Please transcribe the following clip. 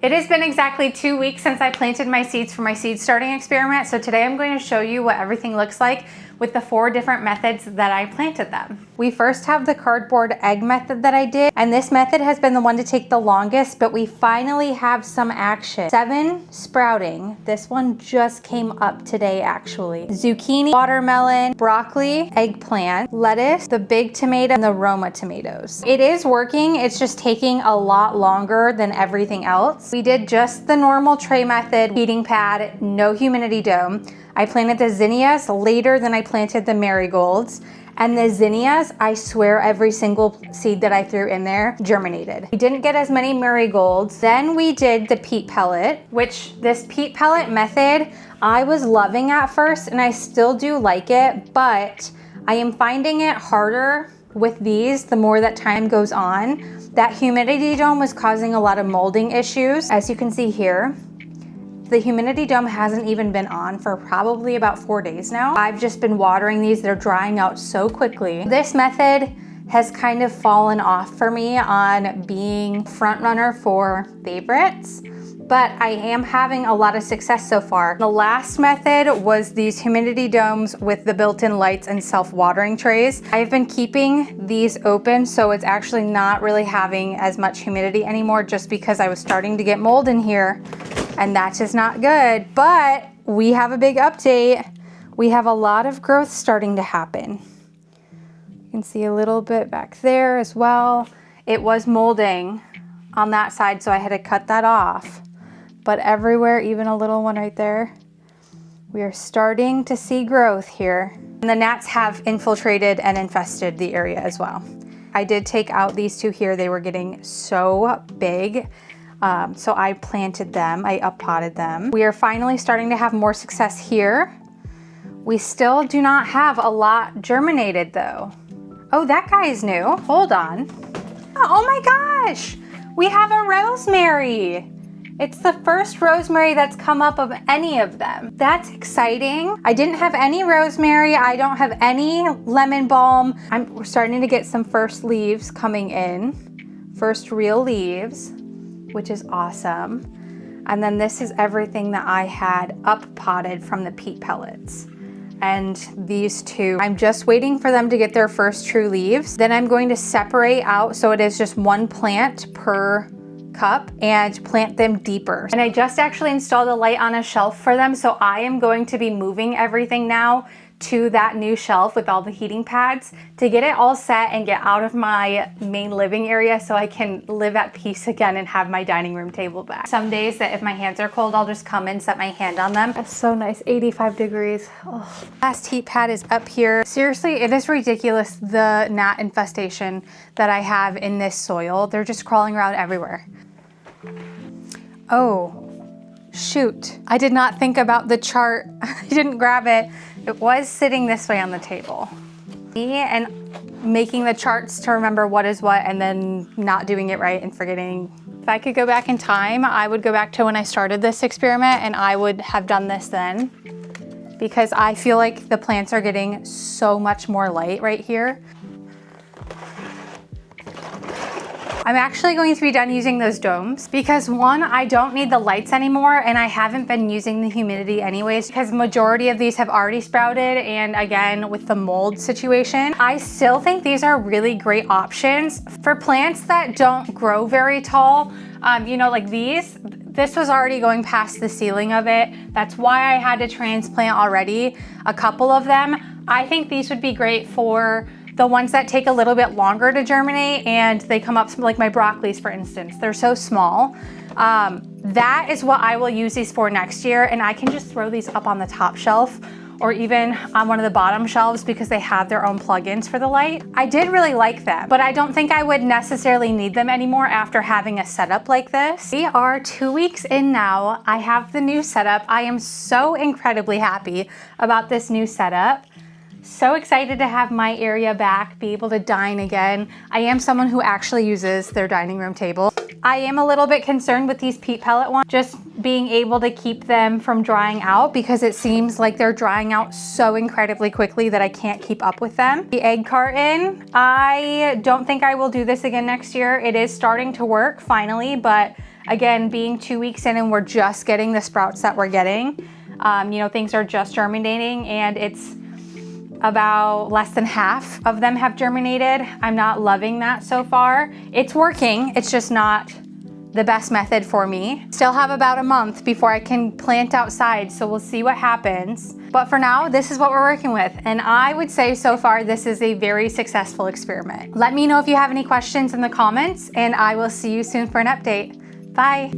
It has been exactly 2 weeks since I planted my seeds for my seed starting experiment, so today I'm going to show you what everything looks like with the 4 different methods that I planted them. We first have the cardboard egg method that I did, and this method has been the one to take the longest, but we finally have some action. 7 sprouting. This one just came up today actually. Zucchini, watermelon, broccoli, eggplant, lettuce, the big tomato, and the Roma tomatoes. It is working, it's just taking a lot longer than everything else. We did just the normal tray method, heating pad, no humidity dome. I planted the zinnias later than I planted the marigolds. And the zinnias, I swear every single seed that I threw in there germinated. We didn't get as many marigolds. Then we did the peat pellet, which this peat pellet method, I was loving at first and I still do like it, but I am finding it harder with these the more that time goes on. That humidity dome was causing a lot of molding issues. As you can see here, the humidity dome hasn't even been on for probably about 4 days now. I've just been watering these, they're drying out so quickly. This method has kind of fallen off for me on being front runner for favorites, but I am having a lot of success so far. The last method was these humidity domes with the built-in lights and self-watering trays. I've been keeping these open, so it's actually not really having as much humidity anymore just because I was starting to get mold in here. And that's just not good, but we have a big update. We have a lot of growth starting to happen. You can see a little bit back there as well. It was molding on that side, so I had to cut that off. But everywhere, even a little one right there, we are starting to see growth here. And the gnats have infiltrated and infested the area as well. I did take out these 2 here. They were getting so big. So I planted them, I up-potted them. We are finally starting to have more success here. We still do not have a lot germinated though. Oh, that guy is new, hold on. Oh my gosh, we have a rosemary. It's the first rosemary that's come up of any of them. That's exciting. I didn't have any rosemary. I don't have any lemon balm. We're starting to get some first leaves coming in. First real leaves, which is awesome. And then this is everything that I had up potted from the peat pellets. And these 2, I'm just waiting for them to get their first true leaves. Then I'm going to separate out so it is just 1 plant per cup and plant them deeper. And I just actually installed a light on a shelf for them, so I am going to be moving everything now to that new shelf with all the heating pads to get it all set and get out of my main living area so I can live at peace again and have my dining room table back. Some days that if my hands are cold, I'll just come and set my hand on them. That's so nice, 85 degrees. Oh. Last heat pad is up here. Seriously, it is ridiculous the gnat infestation that I have in this soil. They're just crawling around everywhere. Oh, shoot. I did not think about the chart. I didn't grab it. It was sitting this way on the table. Me and making the charts to remember what is what and then not doing it right and forgetting. If I could go back in time, I would go back to when I started this experiment and I would have done this then, because I feel like the plants are getting so much more light right here. I'm actually going to be done using those domes because 1, I don't need the lights anymore and I haven't been using the humidity anyways because majority of these have already sprouted, and again with the mold situation. I still think these are really great options for plants that don't grow very tall. You know, like these, this was already going past the ceiling of it. That's why I had to transplant already a couple of them. I think these would be great for the ones that take a little bit longer to germinate and they come up, like my broccolis for instance, they're so small. That is what I will use these for next year, and I can just throw these up on the top shelf or even on one of the bottom shelves because they have their own plugins for the light. I did really like them, but I don't think I would necessarily need them anymore after having a setup like this. We are 2 weeks in now. I have the new setup. I am so incredibly happy about this new setup. So excited to have my area back, be able to dine again. I am someone who actually uses their dining room table. I am a little bit concerned with these peat pellet ones, just being able to keep them from drying out because it seems like they're drying out so incredibly quickly that I can't keep up with them. The egg carton, I don't think I will do this again next year. It is starting to work finally, but Again, being 2 weeks in and we're just getting the sprouts that we're getting, you know, things are just germinating, and it's about less than half of them have germinated. I'm not loving that so far. It's working, it's just not the best method for me. Still have about a month before I can plant outside, so we'll see what happens. But for now, this is what we're working with. And I would say so far, this is a very successful experiment. Let me know if you have any questions in the comments, and I will see you soon for an update. Bye.